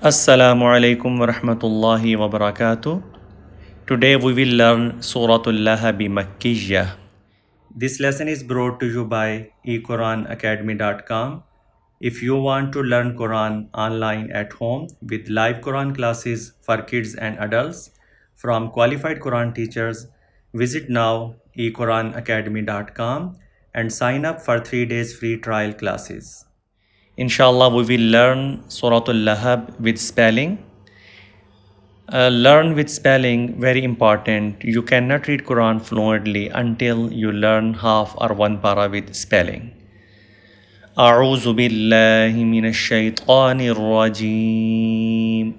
Assalamu alaikum wa rahmatullahi wa barakatuh. Today we will learn Surah Al Lahab Makkiyah. This lesson is brought to you by eQuranacademy.com. If you want to learn Quran online at home with live Quran classes for kids and adults from qualified Quran teachers, visit now eQuranacademy.com and sign up for 3 days free trial classes. Inshallah, we will learn Surah Al Lahab with spelling. Learn with spelling, very important. You cannot read Quran fluently until you learn half or one para with spelling. أعوذ بالله من الشيطان الرجيم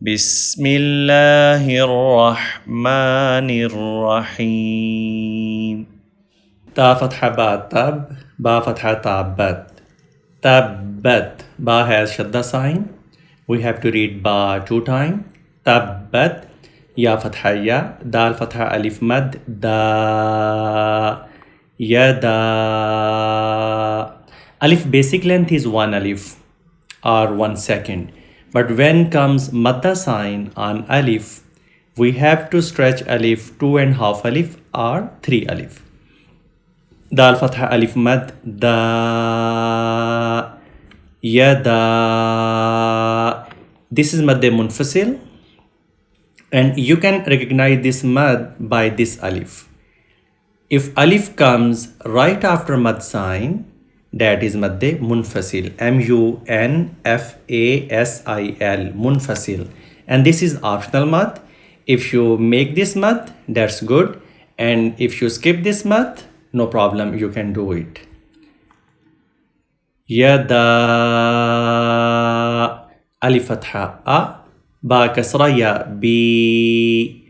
بسم الله الرحمن الرحيم تا فتحة با تب با فتحة تابت Tabbat. Ba has shadda sign. We have to read ba 2 times. Tabbat. Ya fatha ya. Dal fatha alif mad. Da. Yada. Alif basic length is 1 alif or 1 second. But when comes madda sign on alif, we have to stretch alif 2.5 alif or 3 alif. Dal fatha alif mad da yada. This is madde munfasil, and you can recognize this mad by this alif. If alif comes right after mad sign, that is madde munfasil, munfasil, munfasil, and this is optional mad. If you make this mad, that's good, and if you skip this mad, no problem, you can do it. Yada. Alif fatha a. Ba kasra ya bi.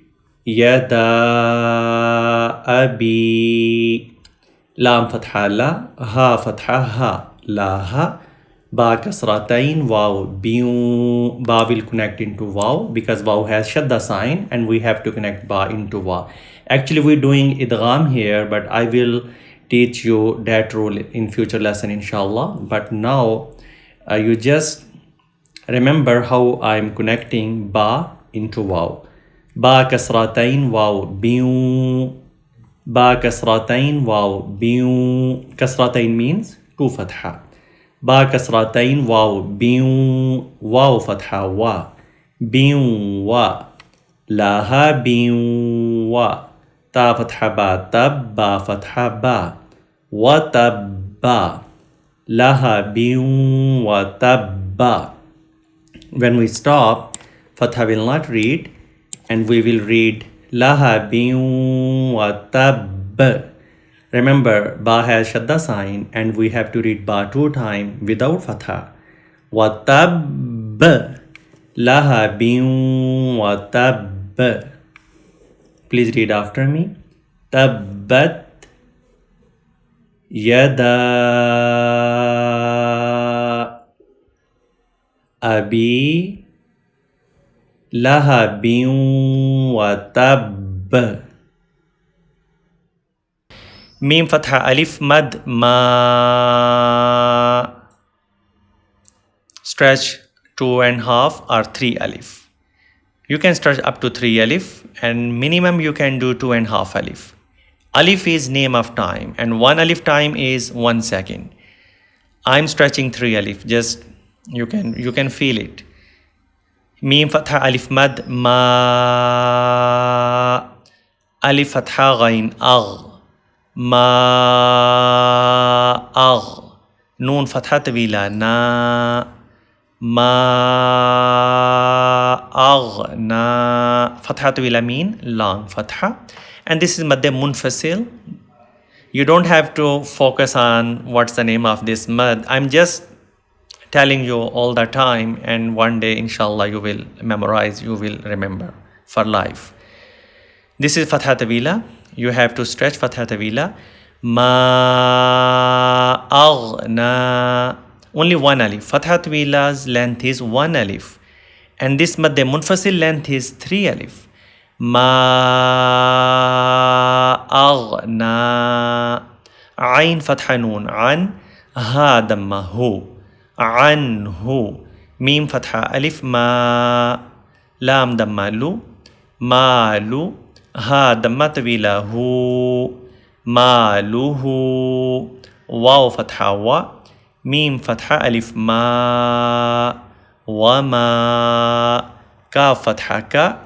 Yada abi. Lam fatha la. Ha fatha ha. La ha. Ba kasratain waw biu. Ba will connect into waw because waw has shadda sign and we have to connect ba into waw. Actually, we're doing idgham here, but I will teach you that rule in future lesson, inshallah. But now you just remember how I'm connecting ba into waw. Ba kasratain waw biu. Ba kasratain waw biu. Kasratain means 2 fatha. Ba kasratain waw biu. Waw fatha wa. Biu wa. Laha biu wa. Ta fatha ba tab. Ba fatha ba. Wa tabba. Laha biu wa tabba. When we stop, fatha will not read, and we will read laha biu wa tabb. Remember, ba has shadda sign, and we have to read ba 2 times without fatha. Wa tabb. Laha biu wa tabb. Please read after me. Tabbat yada abi lahabin wa tabb. Mim fatha alif mad ma. Stretch 2.5 or 3 alif. You can stretch up to 3 alif, and minimum you can do 2.5 alif. Alif is name of time, and 1 alif time is 1 second. I'm stretching 3 alif. Just you can feel it. Mim fatha alif mad ma. Alif fatha ghain agh. Ma agh. Noon fatha tawila na. Ma aghna. Fatha tawila mean long fatha, and this is madde munfasil. You don't have to focus on what's the name of this mad. I'm just telling you all the time, and one day inshallah you will memorize, you will remember for life. This is fatha tawila. You have to stretch fatha tawila. Ma aghna. Only 1 alif. Fatha tawila's length is 1 alif, and this madde munfasil length is 3 alif. Ma aghna. Ain fatha noon an. Ha damma hu. Anhu. Mim fatha alif ma. Lam damma lu. Malu. Ha damma tawila hu. Maluhu. Waw fatha wa. Mim fatha alif ma. Wa ma. Kaf fatha ka.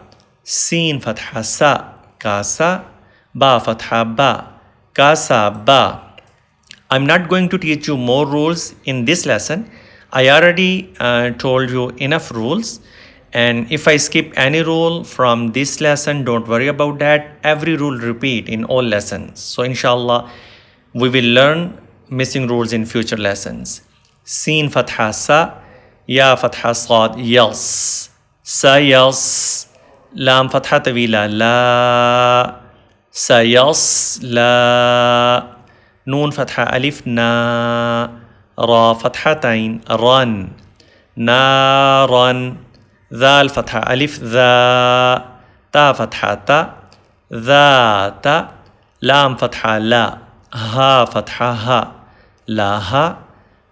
Sin fatha sa. Kasa. Ba fatha ba. Kasa ba. I'm not going to teach you more rules in this lesson. I already told you enough rules. And if I skip any rule from this lesson, don't worry about that. Every rule repeat in all lessons. So inshallah, we will learn missing rules in future lessons. Sin fatha sa. Ya fatha sad. Yas. Sa yas. Lam fatha tawila la. Sa yas la. Noon fatha alif na. Ra fathatain ran. Naran. Dhal fatha alif dha. Ta fatha ta. Dhata. Lam fatha la. Ha fatha ha. Laha.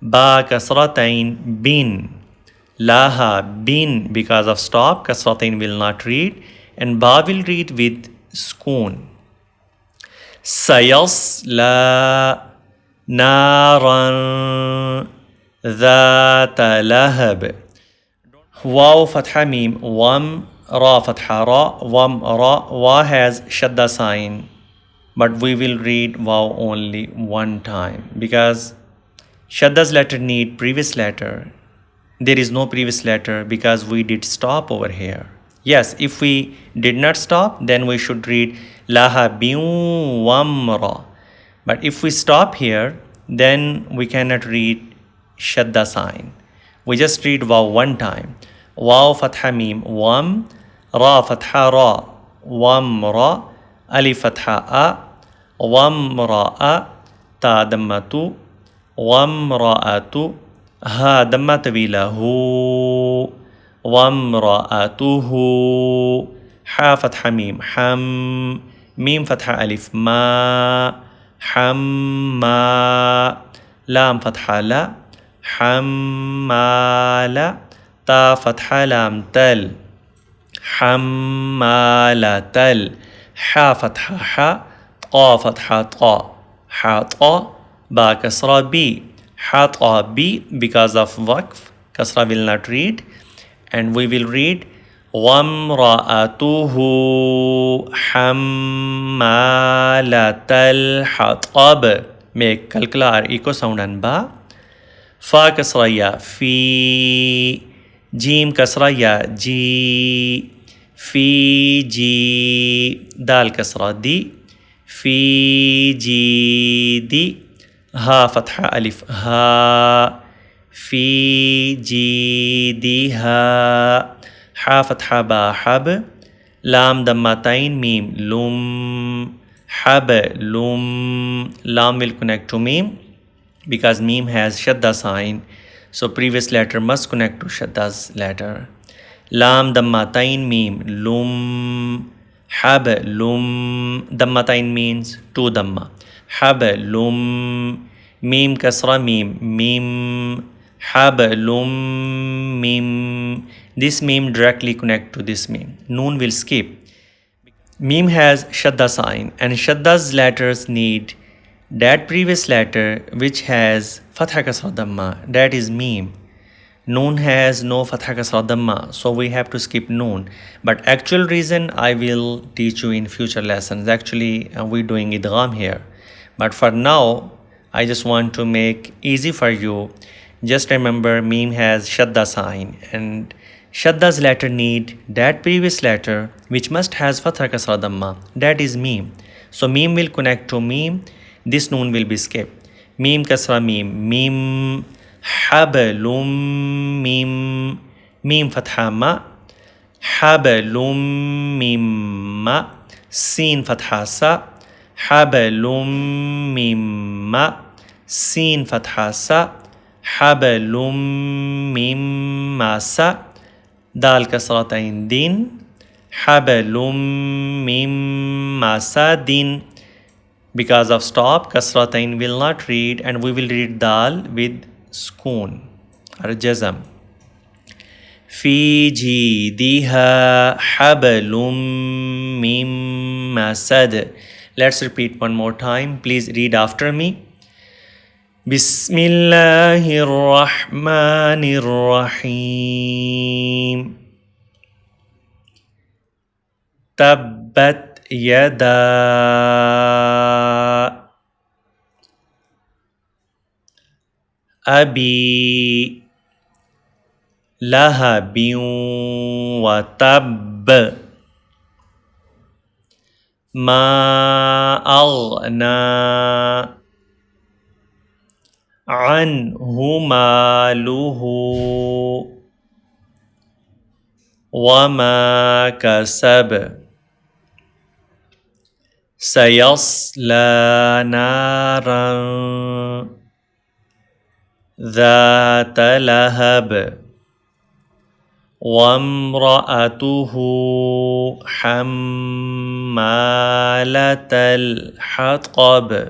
Ba kasratain bin. Laha bin. Because of stop, kasratain will not read. And ba will read with skoon. Sayasla naran dhata lahab. Waw fatha mim. Wam. Ra fatha ra. Wam ra. Wa has shadda sign. But we will read waw only one time. Because shadda's letter need previous letter. There is no previous letter because we did stop over here. Yes, if we did not stop, then we should read lahabin wamra. But if we stop here, then we cannot read shadda sign. We just read waw one time. Waw fatha mim wam. Ra fatha ra. Wamra. Alif fatha a. Wamra'a. Ta dammatu. Wamra'atu. Ha damma tawila hu. Wamra'atuhu. Ha fatha mim ham. Mim fatha alif ma. Hamma. Lam fatha la. Hammala. Ta fatha lam tal. Hammalatal. Ha fatha ha. Ta fatha ta. Ha ta. Ba kasra bi. Ha ta bi. Because of waqf, kasra will not read. And we will read wamra'atuhu hammalatal hatab. Make kalkala or echo sound on ba. Fa kasra ya fi. Jim kasra ya ji. Fi ji. Dal kasra di. Fi ji di. Ha fatha alif ha. Fi jidiha. Ha fatha ba hab. Lam dammatain mim lum. Hab lum. Lam will connect to mim because mim has shadda sign. So previous letter must connect to shadda's letter. Lam dammatain mim lum. Hab lum. Dammatain means two damma. Hab lum. Mim kasra mim. Mim. Hablum mim. This mim directly connect to this mim. Noon will skip. Mim has shadda sign and shadda's letters need that previous letter which has fatha kasra dhamma. That is mim. Noon has no fatha kasra dhamma, so we have to skip noon. But actual reason I will teach you in future lessons. Actually, we're doing idgham here. But for now, I just want to make easy for you. Just remember mim has shadda sign and shadda's letter need that previous letter which must has fatha kasra dhamma. That is mim. So mim will connect to mim. This noon will be skipped. Mim kasra mim. Mim. Hablum mim. Mim fatha ma. Hablum mimma. Sin fatha sa. Hablum mimma. Sin fatha sa. Hablum mimma sa. Dal kasratain din. Hablum mimma sa din. Because of stop, kasratain will not read and we will read dal with skoon or jazam. في جيدها حبل من مسد. Let's repeat one more time. Please read after me. بسم الله الرحمن الرحيم. تبت يدا أبي لهب وتب ما أغنى عنه ماله وما كسب سيصلى نارا ذات لهب وامرأته حمالة الحطب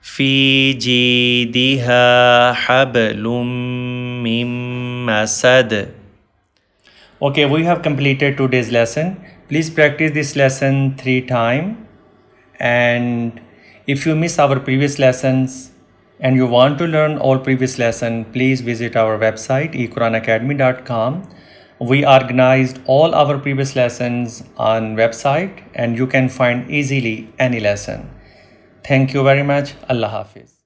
في جيدها حبل من مسد. Okay, we have completed today's lesson. Please practice this lesson 3 times. And if you miss our previous lessons and you want to learn all previous lessons, please visit our website equranacademy.com. We organized all our previous lessons on website and you can find easily any lesson. Thank you very much. Allah Hafiz.